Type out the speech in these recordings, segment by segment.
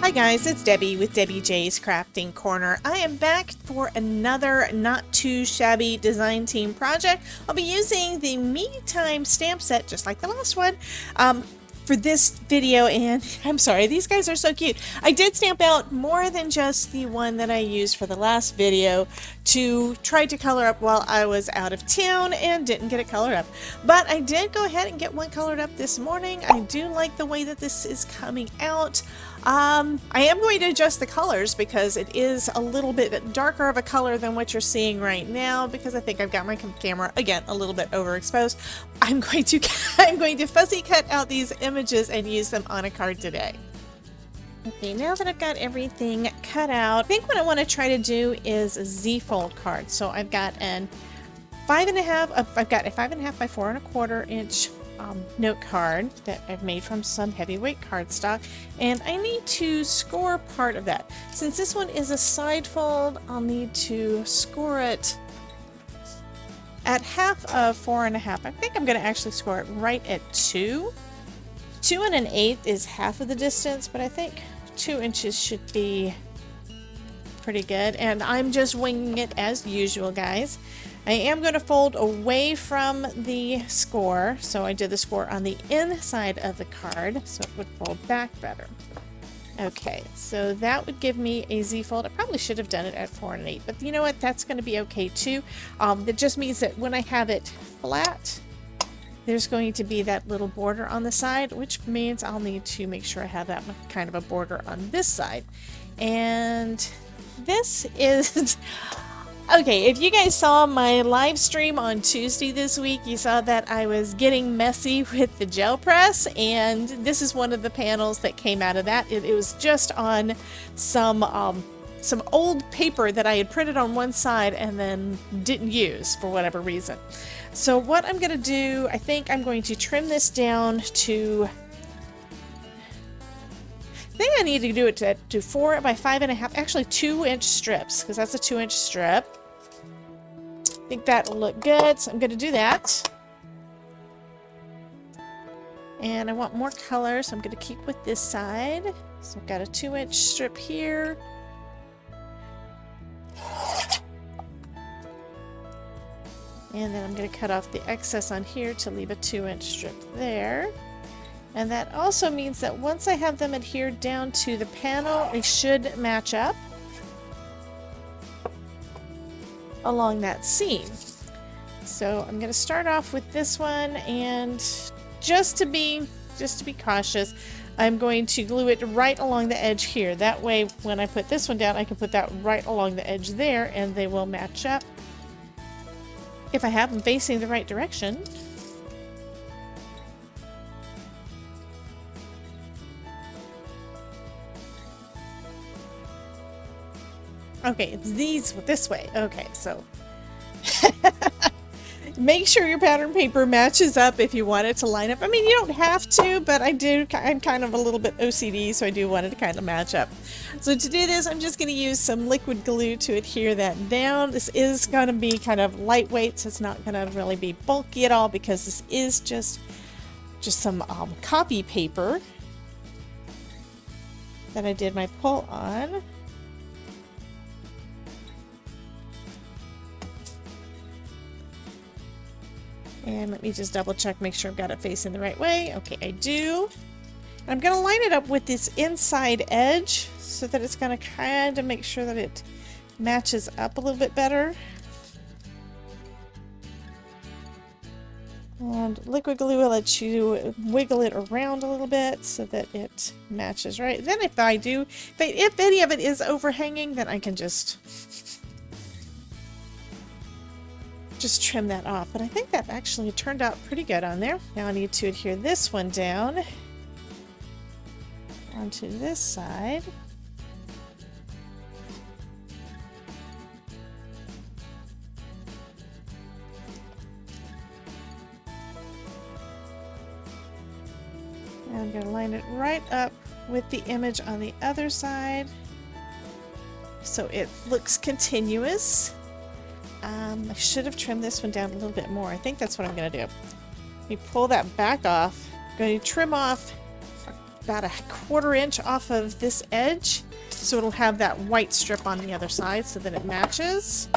Hi guys, it's Debbie with Debbie J's Crafting Corner. I am back for another Not Too Shabby design team project. I'll be using the Me Time stamp set, just like the last one, for this video, and I'm sorry, these guys are so cute. I did stamp out more than just the one that I used for the last video to try to color up while I was out of town and didn't get it colored up. But I did go ahead and get one colored up this morning. I do like the way that this is coming out. I am going to adjust the colors because it is a little bit darker of a color than what you're seeing right now, because I think I've got my camera again a little bit overexposed. I'm going to fussy cut out these images and use them on a card today. Okay, now that I've got everything cut out, I think what I want to try to do is a Z-fold card. So I've got a 5.5 by 4.25 inch note card that I've made from some heavyweight cardstock, and I need to score part of that. Since this one is a side fold, I'll need to score it at half of 4.5. I think I'm going to actually score it right at 2. 2 1/8 is half of the distance, but I think 2 inches should be pretty good, and I'm just winging it as usual, guys. I am going to fold away from the score, so I did the score on the inside of the card so it would fold back better. Okay, so that would give me a Z fold. I probably should have done it at 4 1/8, but you know what? That's going to be okay too. That just means that when I have it flat, there's going to be that little border on the side, which means I'll need to make sure I have that kind of a border on this side. And this is... Okay, if you guys saw my live stream on Tuesday this week, you saw that I was getting messy with the gel press, and this is one of the panels that came out of that. It was just on some old paper that I had printed on one side and then didn't use for whatever reason. So what I'm going to do, I think I'm going to trim this down to... I think I need to do it to 4 by 5.5, actually 2-inch strips, because that's a 2-inch strip. I think that'll look good, so I'm going to do that. And I want more color, so I'm going to keep with this side. So I've got a 2-inch strip here. And then I'm going to cut off the excess on here to leave a 2-inch strip there. And that also means that once I have them adhered down to the panel, they should match up along that seam. So I'm going to start off with this one, and just to be cautious, I'm going to glue it right along the edge here. That way when I put this one down, I can put that right along the edge there and they will match up if I have them facing the right direction. Okay, it's this way. Okay, so make sure your pattern paper matches up if you want it to line up. I mean, you don't have to, but I'm kind of a little bit OCD, so I do want it to kind of match up. So to do this, I'm just going to use some liquid glue to adhere that down. This is going to be kind of lightweight, so it's not going to really be bulky at all, because this is just some copy paper that I did my pull on. And let me just double check, make sure I've got it facing the right way. Okay, I do. I'm going to line it up with this inside edge so that it's going to kind of make sure that it matches up a little bit better. And liquid glue will let you wiggle it around a little bit so that it matches right. Then if any of it is overhanging, then I can just trim that off. But I think that actually turned out pretty good on there. Now I need to adhere this one down onto this side. And I'm going to line it right up with the image on the other side so it looks continuous. I should have trimmed this one down a little bit more. I think that's what I'm going to do. Let me pull that back off. I'm going to trim off about a 1/4 inch off of this edge, so it'll have that white strip on the other side so that it matches.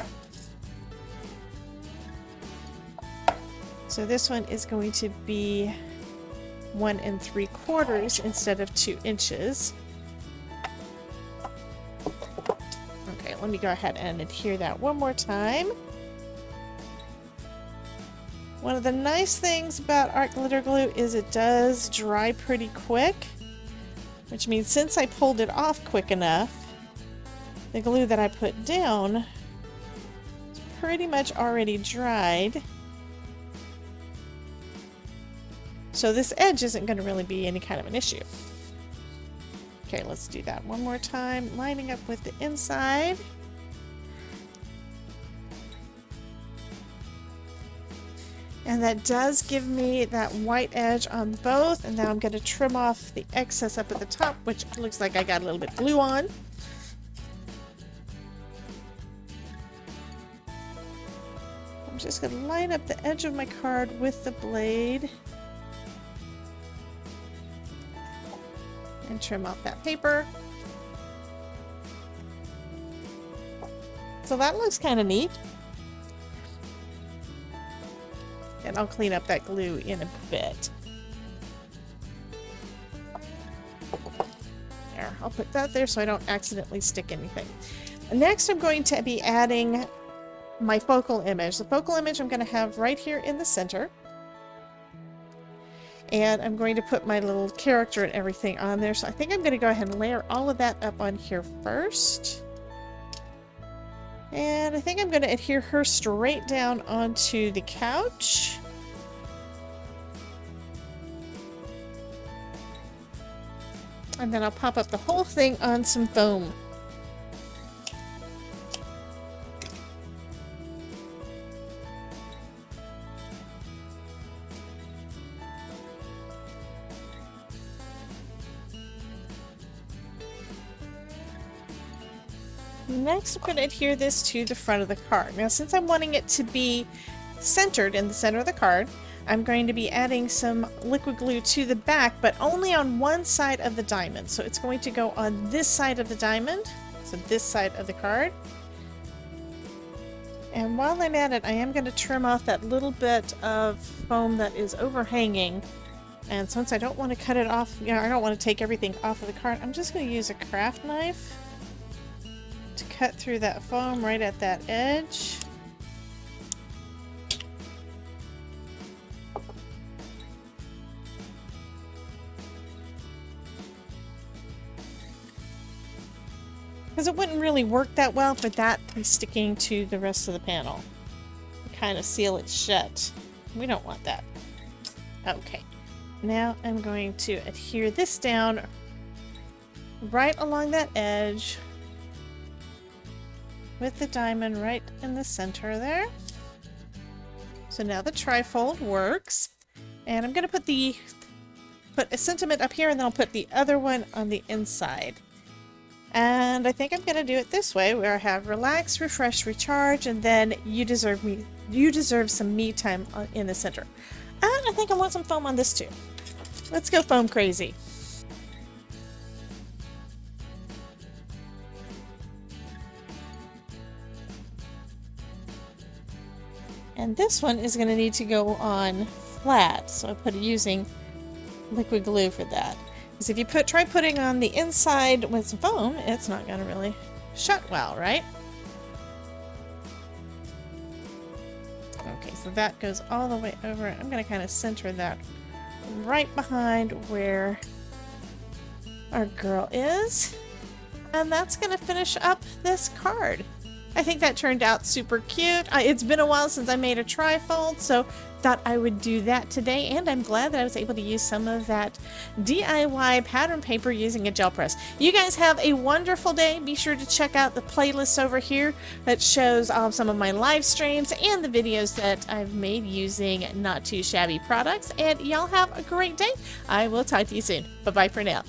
So this one is going to be 1 3/4 instead of 2 inches. Okay, let me go ahead and adhere that one more time. One of the nice things about art glitter glue is it does dry pretty quick, which means since I pulled it off quick enough, the glue that I put down is pretty much already dried. So this edge isn't going to really be any kind of an issue. Okay, let's do that one more time, lining up with the inside. And that does give me that white edge on both, and now I'm going to trim off the excess up at the top, which looks like I got a little bit of glue on. I'm just going to line up the edge of my card with the blade and trim off that paper. So that looks kind of neat. And I'll clean up that glue in a bit. There, I'll put that there so I don't accidentally stick anything. Next, I'm going to be adding my focal image. The focal image I'm going to have right here in the center. And I'm going to put my little character and everything on there. So I think I'm going to go ahead and layer all of that up on here first. And I think I'm going to adhere her straight down onto the couch. And then I'll pop up the whole thing on some foam. Next, I'm going to adhere this to the front of the card. Now, since I'm wanting it to be centered in the center of the card, I'm going to be adding some liquid glue to the back, but only on one side of the diamond. So it's going to go on this side of the diamond, so this side of the card. And while I'm at it, I am going to trim off that little bit of foam that is overhanging. And since I don't want to cut it off, I don't want to take everything off of the card, I'm just going to use a craft knife to cut through that foam right at that edge. Because it wouldn't really work that well for that to be sticking to the rest of the panel. Kind of seal it shut. We don't want that. Okay. Now I'm going to adhere this down right along that edge with the diamond right in the center there. So now the trifold works. And I'm going to put a sentiment up here, and then I'll put the other one on the inside. And I think I'm going to do it this way, where I have relax, refresh, recharge, and then you deserve some me time in the center. And I think I want some foam on this too. Let's go foam crazy. And this one is going to need to go on flat, so I put it using liquid glue for that. Because if you try putting on the inside with some foam, it's not going to really shut well, right? Okay, so that goes all the way over. I'm going to kind of center that right behind where our girl is. And that's going to finish up this card. I think that turned out super cute. It's been a while since I made a trifold, so thought I would do that today, and I'm glad that I was able to use some of that DIY pattern paper using a gel press. You guys have a wonderful day. Be sure to check out the playlist over here that shows some of my live streams and the videos that I've made using Not2Shabby products, and y'all have a great day. I will talk to you soon. Bye-bye for now.